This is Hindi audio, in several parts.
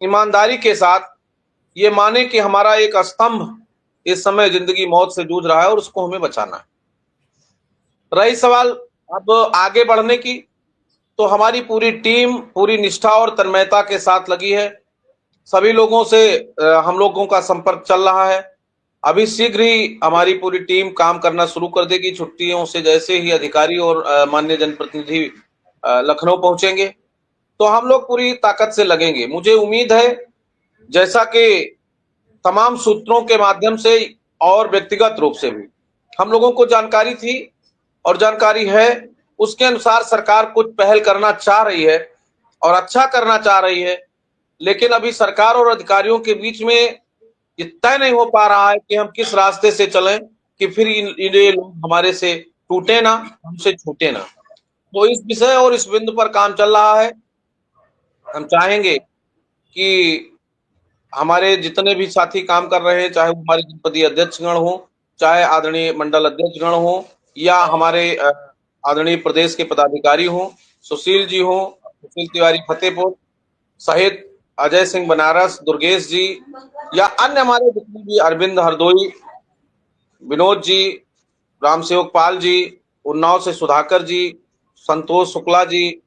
ईमानदारी के साथ ये माने कि हमारा एक स्तंभ इस समय जिंदगी मौत से जूझ रहा है और उसको हमें बचाना है। रही सवाल अब आगे बढ़ने की, तो हमारी पूरी टीम पूरी निष्ठा और तन्मयता के साथ लगी है। सभी लोगों से हम लोगों का संपर्क चल रहा है। अभी शीघ्र ही हमारी पूरी टीम काम करना शुरू कर देगी। छुट्टियों से जैसे ही अधिकारी और माननीय जनप्रतिनिधि लखनऊ पहुंचेंगे तो हम लोग पूरी ताकत से लगेंगे। मुझे उम्मीद है, जैसा कि तमाम सूत्रों के माध्यम से और व्यक्तिगत रूप से भी हम लोगों को जानकारी थी और जानकारी है, उसके अनुसार सरकार कुछ पहल करना चाह रही है और अच्छा करना चाह रही है। लेकिन अभी सरकार और अधिकारियों के बीच में ये तय नहीं हो पा रहा है कि हम किस रास्ते से चलें कि फिर ये लोग हमारे से टूटे ना, हमसे छूटे ना। तो इस विषय और इस बिंदु पर काम चल रहा है। हम चाहेंगे कि हमारे जितने भी साथी काम कर रहे हैं, चाहे वो हमारे जनपदीय अध्यक्षगण हो, चाहे आदरणीय मंडल अध्यक्षगण हो, या हमारे आदरणीय प्रदेश के पदाधिकारी हो, सुशील जी हो, सुशील तिवारी फतेहपुर सहित अजय सिंह बनारस, दुर्गेश जी, या अन्य हमारे जितने भी अरविंद हरदोई, विनोद जी, राम सेवक पाल जी, उन्नाव से सुधाकर जी, संतोष शुक्ला जी,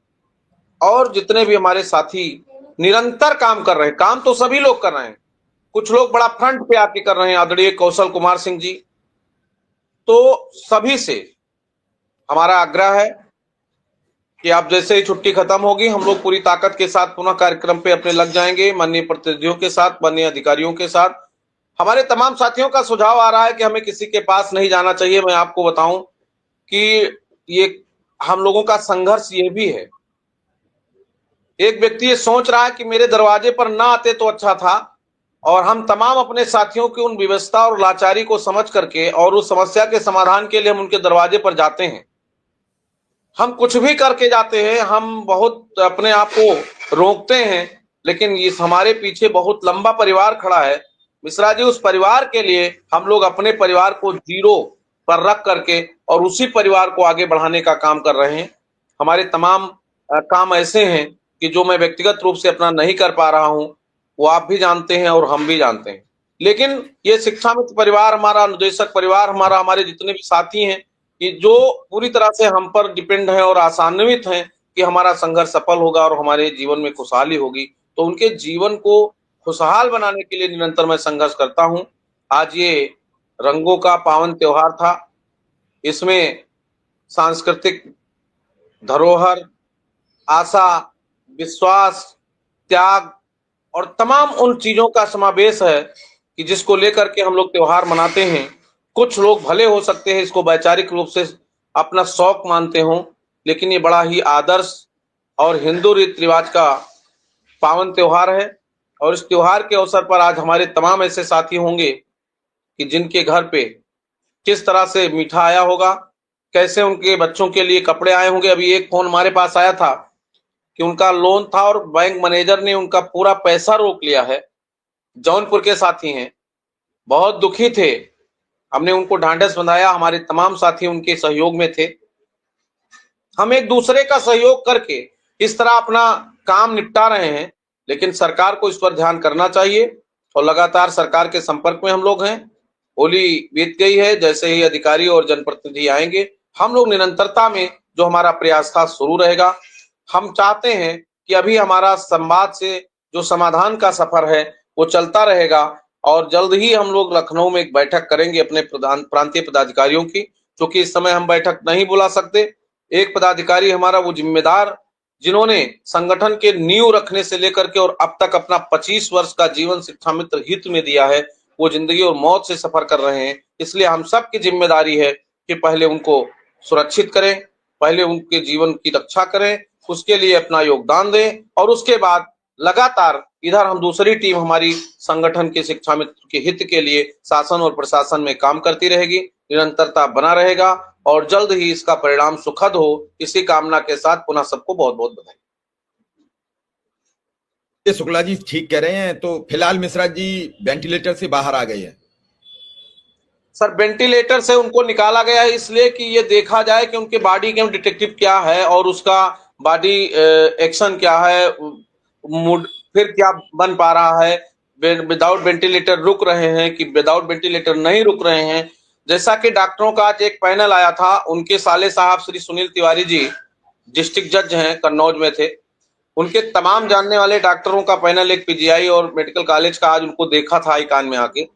और जितने भी हमारे साथी निरंतर काम कर रहे हैं। काम तो सभी लोग कर रहे हैं, कुछ लोग बड़ा फ्रंट पे आके कर रहे हैं, आदरणीय कौशल कुमार सिंह जी। तो सभी से हमारा आग्रह है कि आप जैसे ही छुट्टी खत्म होगी, हम लोग पूरी ताकत के साथ पुनः कार्यक्रम पे अपने लग जाएंगे, माननीय प्रतिनिधियों के साथ, माननीय अधिकारियों के साथ। हमारे तमाम साथियों का सुझाव आ रहा है कि हमें किसी के पास नहीं जाना चाहिए। मैं आपको बताऊं कि ये हम लोगों का संघर्ष ये भी है। एक व्यक्ति ये सोच रहा है कि मेरे दरवाजे पर ना आते तो अच्छा था, और हम तमाम अपने साथियों की उन विवशता और लाचारी को समझ करके और उस समस्या के समाधान के लिए हम उनके दरवाजे पर जाते हैं। हम कुछ भी करके जाते हैं, हम बहुत अपने आप को रोकते हैं, लेकिन इस हमारे पीछे बहुत लंबा परिवार खड़ा है मिश्रा जी। उस परिवार के लिए हम लोग अपने परिवार को जीरो पर रख करके और उसी परिवार को आगे बढ़ाने का काम कर रहे हैं। हमारे तमाम काम ऐसे हैं कि जो मैं व्यक्तिगत रूप से अपना नहीं कर पा रहा हूं, वो आप भी जानते हैं और हम भी जानते हैं। लेकिन ये शिक्षा मित्र परिवार हमारा, अनुदेशक परिवार हमारा, हमारे जितने भी साथी हैं, कि जो पूरी तरह से हम पर डिपेंड है और आशान्वित हैं कि हमारा संघर्ष सफल होगा और हमारे जीवन में खुशहाली होगी। तो उनके जीवन को खुशहाल बनाने के लिए निरंतर मैं संघर्ष करता हूं। आज ये रंगों का पावन त्योहार था। इसमें सांस्कृतिक धरोहर, आशा, विश्वास, त्याग और तमाम उन चीजों का समावेश है कि जिसको लेकर के हम लोग त्योहार मनाते हैं। कुछ लोग भले हो सकते हैं इसको वैचारिक रूप से अपना शौक मानते हों, लेकिन ये बड़ा ही आदर्श और हिंदू रीति रिवाज का पावन त्योहार है। और इस त्योहार के अवसर पर आज हमारे तमाम ऐसे साथी होंगे कि जिनके घर पे किस तरह से मीठा आया होगा, कैसे उनके बच्चों के लिए कपड़े आए होंगे। अभी एक फोन हमारे पास आया था कि उनका लोन था और बैंक मैनेजर ने उनका पूरा पैसा रोक लिया है। जौनपुर के साथी हैं, बहुत दुखी थे। हमने उनको ढांढस बंधाया, हमारे तमाम साथी उनके सहयोग में थे। हम एक दूसरे का सहयोग करके इस तरह अपना काम निपटा रहे हैं, लेकिन सरकार को इस पर ध्यान करना चाहिए और लगातार सरकार के संपर्क में हम लोग हैं। होली बीत गई है, जैसे ही अधिकारी और जनप्रतिनिधि आएंगे हम लोग निरंतरता में जो हमारा प्रयास था शुरू रहेगा। हम चाहते हैं कि अभी हमारा संवाद से जो समाधान का सफर है वो चलता रहेगा, और जल्द ही हम लोग लखनऊ में एक बैठक करेंगे अपने प्रधान प्रांतीय पदाधिकारियों की, क्योंकि इस समय हम बैठक नहीं बुला सकते। एक पदाधिकारी हमारा वो जिम्मेदार, जिन्होंने संगठन के नींव रखने से लेकर के और अब तक अपना 25 वर्ष का जीवन शिक्षा मित्र हित में दिया है, वो जिंदगी और मौत से सफर कर रहे हैं। इसलिए हम सब की जिम्मेदारी है कि पहले उनको सुरक्षित करें, पहले उनके जीवन की रक्षा करें, उसके लिए अपना योगदान दें, और उसके बाद लगातार इधर हम दूसरी टीम हमारी संगठन के शिक्षा मित्र के हित के लिए शासन और प्रशासन में काम करती रहेगी। निरंतरता बना रहेगा और जल्द ही इसका परिणाम सुखद हो, इसी कामना के साथ पुनः सबको बहुत बहुत बधाई। शुक्ला जी ठीक कह रहे हैं। तो फिलहाल मिश्रा जी वेंटिलेटर से बाहर आ गए हैं। सर, वेंटिलेटर से उनको निकाला गया है इसलिए कि ये देखा जाए कि उनके बॉडी के डिटेक्टिव क्या है और उसका बॉडी एक्शन क्या है, मूड फिर क्या बन पा रहा है, विदाउट वेंटिलेटर रुक रहे हैं कि विदाउट वेंटिलेटर नहीं रुक रहे हैं। जैसा कि डॉक्टरों का आज एक पैनल आया था, उनके साले साहब श्री सुनील तिवारी जी डिस्ट्रिक्ट जज हैं, कन्नौज में थे, उनके तमाम जानने वाले डॉक्टरों का पैनल एक पीजीआई और मेडिकल कॉलेज का आज उनको देखा था आई कान में आके।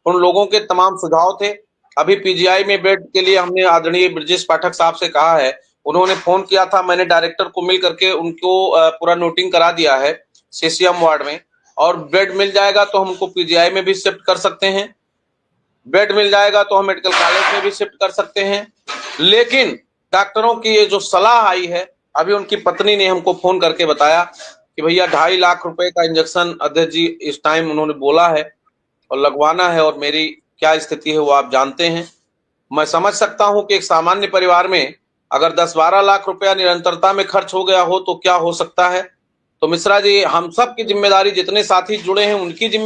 उन लोगों के तमाम सुझाव थे। अभी पीजीआई में बेड के लिए हमने आदरणीय ब्रजेश पाठक साहब से कहा है, उन्होंने फोन किया था, मैंने डायरेक्टर को मिल करके उनको पूरा नोटिंग करा दिया है सीसीएम वार्ड में, और बेड मिल जाएगा तो हम उनको पीजीआई में भी शिफ्ट कर सकते हैं, बेड मिल जाएगा तो हम मेडिकल कॉलेज में भी शिफ्ट कर सकते हैं। लेकिन डॉक्टरों की ये जो सलाह आई है, अभी उनकी पत्नी ने हमको फोन करके बताया कि भैया 2.5 लाख रुपए का इंजेक्शन अध्यक्ष जी इस टाइम उन्होंने बोला है और लगवाना है, और मेरी क्या स्थिति है वो आप जानते हैं। मैं समझ सकता हूं कि एक सामान्य परिवार में अगर 10-12 लाख रुपया निरंतरता में खर्च हो गया हो तो क्या हो सकता है। तो मिश्रा जी, हम सब की जिम्मेदारी, जितने साथी जुड़े हैं उनकी जिम्मेदारी